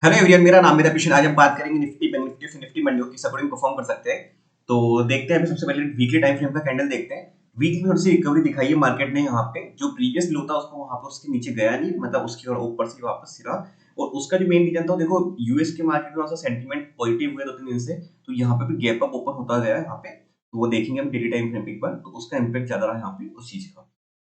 Hello everyone, मेरा नाम है पिशन। आज हम बात करेंगे निफ्टी बैंक निफ्टी से निफ्टी मंडियों की सपोर्टिंग परफॉर्म कर सकते हैं। तो देखते हैं, अभी सबसे पहले वीकली टाइम फ्रेम का कैंडल देखते हैं। वीकली में थोड़ी सी रिकवरी दिखाई है मार्केट ने। यहाँ पे जो प्रीवियस लो था उसको वहां पे उसके नीचे गया नहीं, मतलब उसकी और ऊपर से वापस सिरा। और उसका जो मेन रीजन था, देखो यूएस के मार्केट में सेंटीमेंट पॉजिटिव हुए 2-3 दिन से, तो यहाँ पे भी गैप अप ओपन होता गया है यहाँ पे। तो वो देखेंगे हम डेली टाइम फ्रेम पे एक बार, तो उसका इम्पैक्ट ज्यादा रहा यहाँ पे उस चीज का।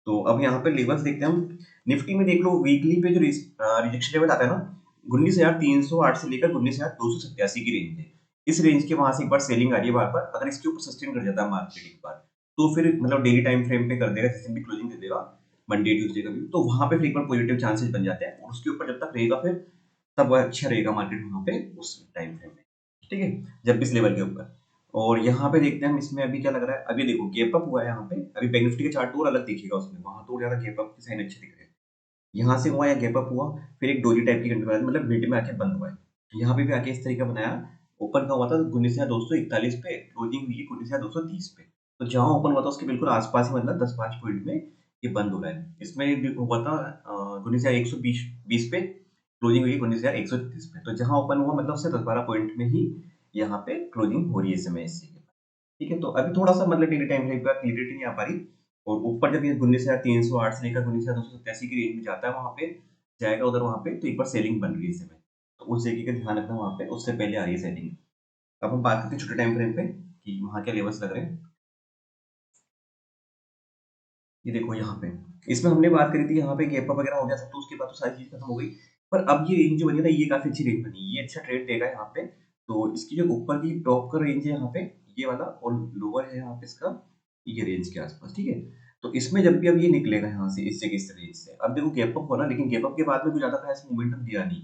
तो अब यहाँ पे लेवल्स देखते हैं हम। निफ्टी में देख लो, वीकली पे जो रिजेक्शन लेवल आता है ना, 19,308 से लेकर 19,287 की रेंज है। इस रेंज के वहां से एक बार सेलिंग आ रही है बार बार। अगर इसके ऊपर सस्टेन कर जाता है मार्केट एक बार, तो फिर मतलब डेली टाइम फ्रेम पे कर देगा, जैसे भी क्लोजिंग दे देगा मंडे ट्यूसडे का भी, तो वहां पे फिर एक बार पॉजिटिव चांसेस बन जाते हैं। और उसके ऊपर जब तक रहेगा फिर तब वह अच्छा रहेगा मार्केट वहां पे उस टाइम फ्रेम में। ठीक है, जब भी इस लेवल के ऊपर। और यहाँ पे देखते हैं हम, इसमें अभी क्या लग रहा है। अभी देखो गैप अप हुआ है यहाँ पे। अभी बैंक निफ्टी का चार्ट और अलग दिखेगा उसमें, वहां तो ज्यादा गैप अप के साइन अच्छे दिख रहे हैं। यहाँ से हुआ या गैप अप हुआ, फिर एक डोजी टाइप की घंटे बाद मतलब मिड में आके बंद हुआ है। यहाँ पे भी आके इस तरीके बनाया। ओपन का हुआ था 19,241 पे, क्लोजिंग हुई है 19,230 पे। तो जहाँ ओपन हुआ था उसके बिल्कुल आसपास ही, मतलब 10-5 पॉइंट में ये बंद हो रहा है। इसमें हुआ था 19,120 पे, क्लोजिंग हुई है 19,133 पे। तो जहाँ ओपन हुआ मतलब उससे 10-12 पॉइंट में ही यहाँ पे क्लोजिंग हो रही है इस समय इसी के। ठीक है, तो अभी थोड़ा सा मतलब डेली टाइम फ्रेम पे क्लियरिटी नहीं आ पा रही। और ऊपर जब ये 19,308 से लेकर 19,287 की रेंज में जाता है, वहां पे जाएगा उधर, वहां पे तो एक बार सेलिंग बन रही है इस समय। तो उस जगह का ध्यान रखना वहां पे, उससे पहले आ रही है सेलिंग। अब हम बात करते हैं छोटे टाइम फ्रेम पे कि वहां क्या लेवल्स लग रहे हैं। ये देखो यहाँ पे, इसमें हमने बात करी थी यहाँ पे गैप अप वगैरह हो गया सब, तो उसके बाद तो सारी चीज खत्म हो गई। पर अब ये रेंज जो बनी है ना, ये काफी अच्छी रेंज बनी, ये अच्छा ट्रेड देगा यहाँ पे। तो इसकी जो ऊपर की टॉप का रेंज है यहाँ पे, ये वाला, और लोअर है यहाँ पे इसका, ये रेंज के आसपास। ठीक है, तो इसमें जब भी अब ये निकलेगा यहाँ से, इस जगह इस रेंज से, अब देखो गैप अप होना, लेकिन गैप अप के बाद में कुछ ज्यादा खास मोमेंटम दिया नहीं।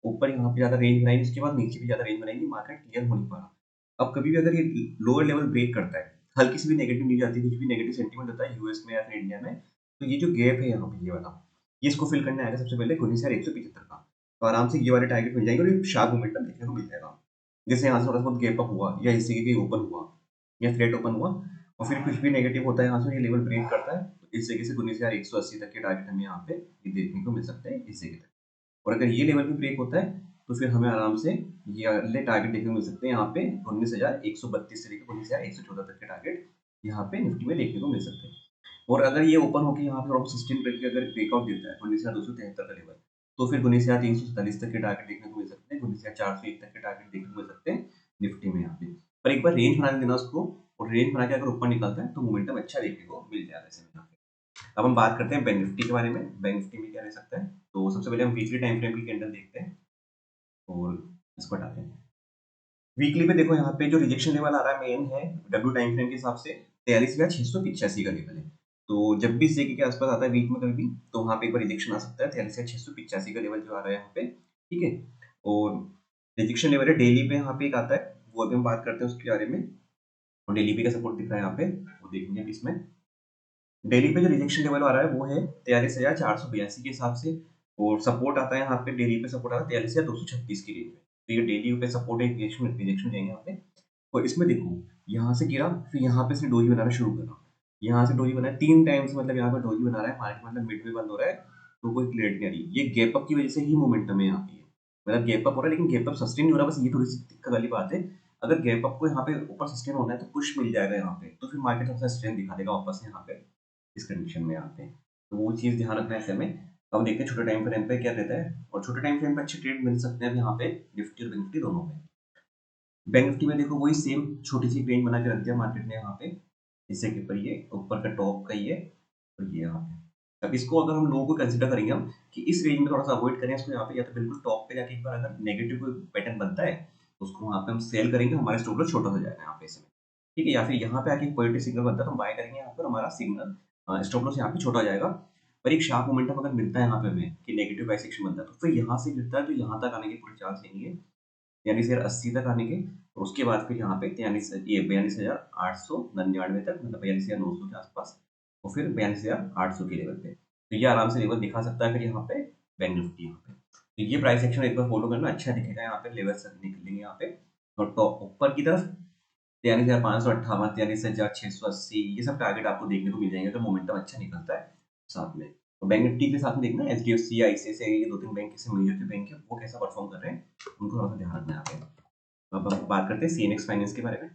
ऊपर यहाँ पे ज्यादा रेंज बनाएंगे, उसके बाद नीचे भी ज्यादा रेंज बनाएंगे, मार्केट क्लियर हो नहीं पा रहा। अब कभी भी अगर ये लोअर लेवल ब्रेक करता है, हल्की सी भी नेगेटिव न्यूज आती है, कुछ भी नेगेटिव सेंटीमेंट होता है यूएस में या फिर इंडिया में, तो ये जो गैप है यहाँ पे, ये वाला, ये इसको फिल करने आएगा सबसे पहले 19,175 का। तो आराम से ये वाले टारगेट मिल जाएंगे और ये शार्प मोमेंटम देखने को मिल जाएगा। जैसे यहाँ से थोड़ा बहुत गैप अप हुआ या इसी के ओपन हुआ या फ्लैट ओपन हुआ, और फिर कुछ भी नेगेटिव होता है यहाँ से, ये लेवल ब्रेक करता है, तो इस जगह से 19,180 तक के टारगेट हमें यहाँ पे ये देखने को मिल सकते हैं इस जगह तक। और अगर ये लेवल भी ब्रेक होता है, तो फिर हमें आराम से ये अगले टारगेट देखने को मिल सकते हैं यहाँ पे 19,132 से लेकर 19,114 तक के टारगेट यहाँ पे निफ्टी में देखने को मिल सकते हैं। और अगर ये ओपन होकर यहाँ पे थोड़ा सस्टेन करके अगर ब्रेकआउट देता है 19,273 का लेवल, तो फिर 19,347 तक के टारगेट देखने को मिल सकते हैं, 19,401 तक के टारगेट देखने को मिल सकते हैं निफ्टी में यहाँ पे। पर एक बार रेंज बनाने देना उसको, और रेंज बना के अगर ऊपर निकलता है तो मोमेंटम अच्छा देखने को मिल जाएगा ऐसे में यहाँ पे। अब हम बात करते हैं बैंक निफ्टी के बारे में। बैंक निफ्टी में क्या रह सकता है, तो सबसे पहले हम वीकली टाइम फ्रेम की कैंडल देखते हैं और इसको हटाते हैं। वीकली पे देखो, यहाँ पे जो रिजेक्शन लेवल आ रहा है मेन है, डब्ल्यू टाइम फ्रेम के हिसाब से 43,685 का लेवल है। तो जब भी इस जगह के आसपास आता है वीक में कभी भी, तो वहाँ पे एक बार रिजेक्शन आ सकता है 43,685 का लेवल जो आ रहा है यहाँ पे। ठीक है, और रिजेक्शन लेवल है डेली पे, यहाँ पे एक आता है, वो अभी हम बात करते हैं उसके बारे में। और डेली पे का सपोर्ट दिख रहा है यहाँ पे, वो देखेंगे अभी इसमें। डेली पे जो रिजेक्शन लेवल आ रहा है वो है 43,482 के हिसाब से। और सपोर्ट आता है यहाँ पे, डेली पे सपोर्ट आता है 43,236 की रेंज में। तो ये डेली पे सपोर्ट है, रिजेक्शन रिजेक्शन देंगे यहाँ पे। और इसमें देखो, यहाँ से गिरा, फिर यहाँ पे इसने डोजी बनाना शुरू करा। यहाँ से डोजी बनाया 3 टाइम्स, मतलब यहाँ पे डोजी बना रहा है मार्केट, मतलब मिड में बंद हो रहा है। तो कोई क्लियरिटी नहीं आ रही, ये गैप अप की वजह से ही मोमेंटम है यहाँ पे। मतलब गैप अप हो रहा है, लेकिन गैप अप सस्टेन नहीं हो रहा, बस ये थोड़ी सी दिक्कत वाली बात है। अगर गैप अप को यहाँ पे ऊपर सस्टेन होना है तो पुश मिल जाएगा यहाँ पे, तो फिर मार्केट थोड़ा सा स्ट्रेंथ दिखा देगा वापस से यहाँ पे इस कंडीशन में यहाँ पे। तो वो चीज़ ध्यान रखना है ऐसे में। अब देखते हैं छोटे टाइम फ्रेम पे क्या रहता है, और छोटे टाइम फ्रेम पे अच्छे ट्रेड मिल सकते हैं यहाँ पे निफ्टी और बैंक निफ्टी दोनों में। बैंक निफ्टी में देखो वही सेम छोटी सी रेंज बना के रख दिया मार्केट ने यहाँ पे, इससे के ऊपर ये ऊपर का टॉप का ये, और ये यहाँ पे। अब इसको अगर हम लोगों को कंसिडर करेंगे हम कि इस रेंज में थोड़ा सा अवॉइड करें इसको यहाँ पे, या तो बिल्कुल टॉप पे जाके एक बार अगर नेगेटिव कोई पैटर्न बनता है तो उसको वहाँ पे हम सेल करेंगे, हमारा स्टॉप लॉस छोटा हो जाएगा यहाँ पे इसमें। ठीक है, या फिर यहाँ पे आके एक पॉजिटिव सिग्नल बनता है तो हम बाय करेंगे यहाँ पर, हमारा सिग्नल स्टॉप लॉस यहाँ पे छोटा हो जाएगा। पर एक शार्प मोमेंटम अगर मिलता है यहाँ पे हमें कि नेगेटिव बाइसेक्शन बनता है, तो फिर यहाँ से गिरता है तो यहाँ तक आने के पूरे चांस नहीं है, यानी से 80 तक आने के। और उसके बाद फिर यहाँ पे 42,899 तक, मतलब 42,900 के आसपास, और फिर 42,800 के लेवल पे। तो ये आराम से लेवल दिखा सकता है फिर यहाँ पे बैंक निफ्टी यहाँ पे। तो ये प्राइस एक्शन एक बार फॉलो करना, अच्छा दिखेगा यहाँ पे, लेवल निकलेंगे यहाँ पे। और टॉप ऊपर की तरफ 43,558, 43,680, ये सब टारगेट आपको देखने को मिल जाएंगे अगर मोमेंटम अच्छा निकलता है साथ में। तो बैंक निफ्टी के साथ में देखना HDFC, ICICI, ये 2-3 बैंक ऐसे मेजर जो बैंक है वो कैसा परफॉर्म कर रहे हैं, उनको थोड़ा सा ध्यान रखना है यहाँ पे। अब हम बात करते हैं CNX फाइनेंस के बारे में।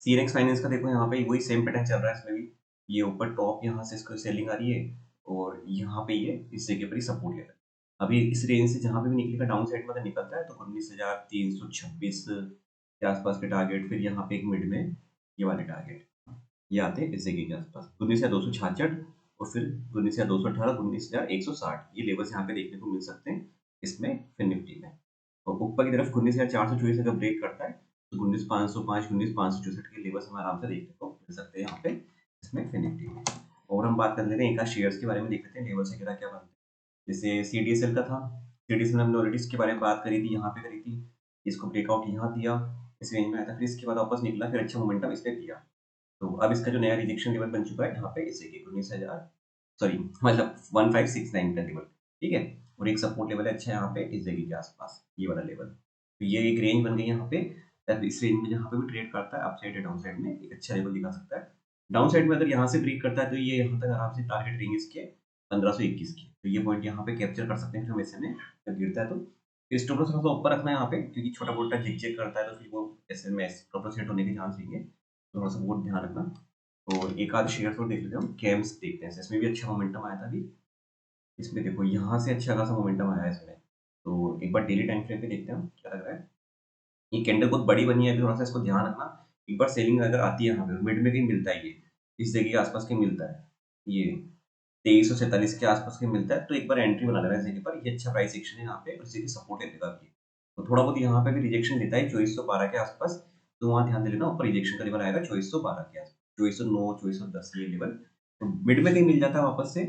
CNX फाइनेंस का देखो यहाँ पे वही सेम पैटर्न चल रहा है इसमें भी। ये ऊपर टॉप यहाँ से इसको सेलिंग आ रही है और यहाँ पे ये इस जगह पर ही सपोर्ट ले रहा है। अभी इस रेंज से जहाँ पे भी निकलेगा डाउन साइड में अगर निकलता है तो 19,326 के आसपास के टारगेट, फिर यहाँ पे एक मिड में ये वाले टारगेट ये आते हैं इस जगह के आसपास 19,266 और फिर 19,218, 19,160 ये लेवल्स यहाँ पे देखने को मिल सकते हैं इसमें फिर निफ्टी में। और ऊपर की तरफ 19,424 अगर ब्रेक करता है तो 19,505, 19,564 के लेवल्स हम आराम से देखने को मिल सकते हैं यहाँ पे इसमें फिर निफ्टी में। और हम बात कर लेते हैं एक शेयर्स के बारे में, देख लेते हैं लेवल्स वगैरह क्या बनते हैं। जैसे CDSL का था, CDSL हमने ऑलरेडी इसके बारे में बात करी थी, यहाँ पे करी थी, इसको ब्रेकआउट यहाँ दिया, इस रेंज में आया था, फिर इसके बाद वापस निकला, फिर अच्छा मोमेंटम इसने दिया। तो अब इसका जो नया रिजेक्शन लेवल बन चुका है यहाँ पे इसे 19,000 सॉरी मतलब 1569 का लेवल, ठीक है। और एक सपोर्ट लेवल है अच्छा यहाँ पे इस जगह के आसपास ये वाला लेवल। तो ये एक रेंज बन गई यहाँ पे। अब इस रेंज में जहाँ पे भी ट्रेड करता है अप साइड या डाउन साइड में एक अच्छा लेवल दिखा सकता है। डाउन साइड में अगर यहाँ से ब्रेक करता है तो ये यहाँ तक आराम से टारगेट रहेंगे इसके 1521 की, तो ये पॉइंट यहाँ पे कैप्चर कर सकते हैं हम ऐसे में जब गिरता है तो स्टॉप लॉस थोड़ा सा ऊपर रखना है यहाँ पे, क्योंकि छोटा मोटा झिक झिक करता है तो फिर वो ऐसे में स्टॉप लॉस हिट होने के चांस रहेंगे, तो थोड़ा सा वो ध्यान रखना। तो एक आध शेयर और देख लेते हैं हम, कैम्स देखते हैं, इसमें भी अच्छा मोमेंटम आया था अभी। इसमें देखो यहाँ से अच्छा खासा मोमेंटम आया है इसमें, तो एक बार डेली टाइम फ्रेम पे देखते हैं हम क्या लग रहा है। ये कैंडल बहुत बड़ी बनी है, थोड़ा सा इसको ध्यान रखना। एक बार सेलिंग अगर आती है यहाँ पे मिड में कहीं मिलता है ये इस जगह के आसपास कहीं मिलता है, ये 2347 के आसपास कहीं मिलता है, तो एक बार एंट्री बना लेना इस जगह पर, ये अच्छा प्राइस एक्शन है यहाँ पे और इस जगह सपोर्ट ले लेगा ये। तो थोड़ा बहुत यहाँ पे भी रिजेक्शन लेता है 2412 के आसपास, तो वहाँ ध्यान दे लेना, ऊपर रिजेक्शन का लेवल आएगा 2412 के आसपास, 2409, 2410 ये लेवल। तो मिड में कहीं मिल जाता है वापस से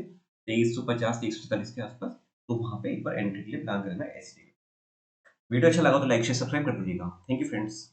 2350, 2347 के आसपास, तो वहाँ पे एक बार एंट्री के लिए प्लान करना है ऐसे। वीडियो अच्छा लगा तो लाइक शेयर सब्सक्राइब कर दीजिएगा। Thank you friends.